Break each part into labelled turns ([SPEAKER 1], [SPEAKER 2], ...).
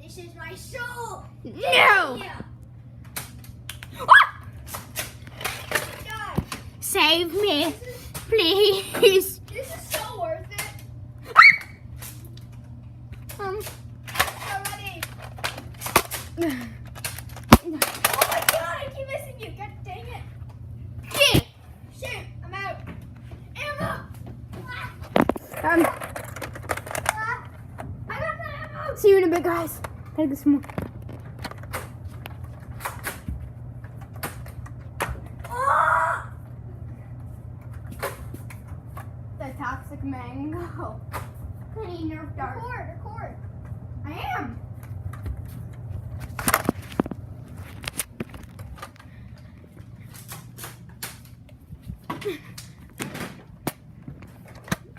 [SPEAKER 1] This is my soul.
[SPEAKER 2] No.
[SPEAKER 1] Yeah.
[SPEAKER 2] Save me, please.
[SPEAKER 1] This is so worth it. Already. Oh my god, I keep missing you. God dang it.
[SPEAKER 2] Shit.
[SPEAKER 1] Shoot, I'm out. Ammo. I got the ammo.
[SPEAKER 2] See you in a bit, guys. Gotta get some more. The toxic mango. I need Nerf darts.
[SPEAKER 1] Record.
[SPEAKER 2] I am.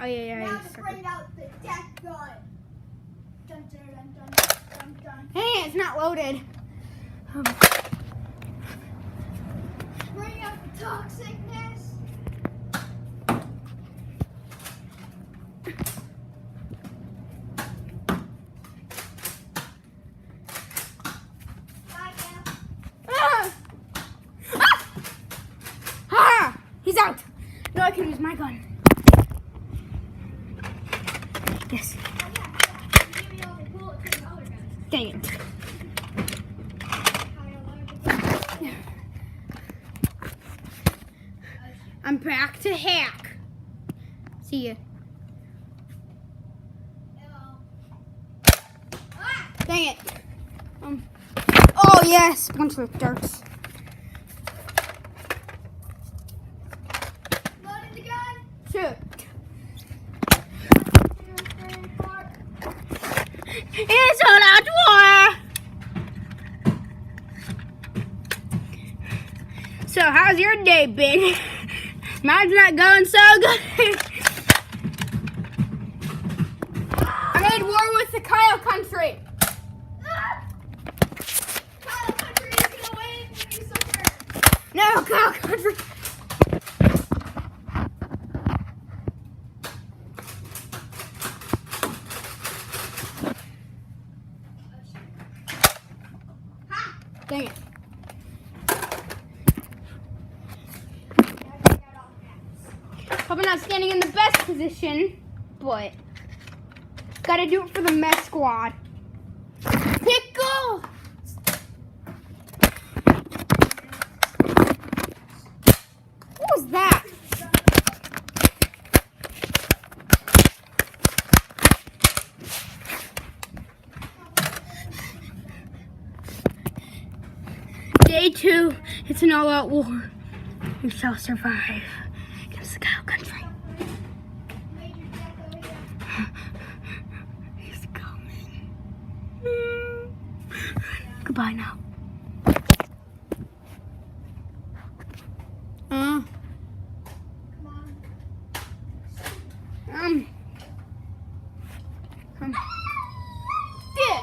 [SPEAKER 2] Oh yeah.
[SPEAKER 1] Now to bring out the death gun. Dun dun dun dun dun dun.
[SPEAKER 2] Hey, it's not loaded.
[SPEAKER 1] Bring out the toxicness.
[SPEAKER 2] He's out. No, I can use my gun. Yes.
[SPEAKER 1] Give me all the bullets and other guns.
[SPEAKER 2] Dang it. I'm back to hack. See ya. Dang it. Oh yes, bunch of darts.
[SPEAKER 1] Loading the gun.
[SPEAKER 2] Shoot.
[SPEAKER 1] 1, 2, 3, 4.
[SPEAKER 2] It's all out war. So how's your day been? Mine's not going so good. I made war with the Kyle country.
[SPEAKER 1] Kyle Country is gonna win. Give me some dirt.
[SPEAKER 2] No, Kyle country. Dang it. Hope I'm not standing in the best position, but gotta do it for the mess squad. Pickle! What was that? Day 2, it's an all-out war. We shall survive against the Kyle country.
[SPEAKER 1] Major death over here.
[SPEAKER 2] He's coming. Goodbye now.
[SPEAKER 1] Come on.
[SPEAKER 2] Yeah.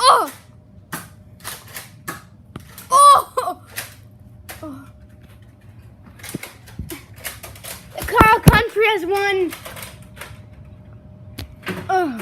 [SPEAKER 2] Oh. The Kyle country has won. Oh.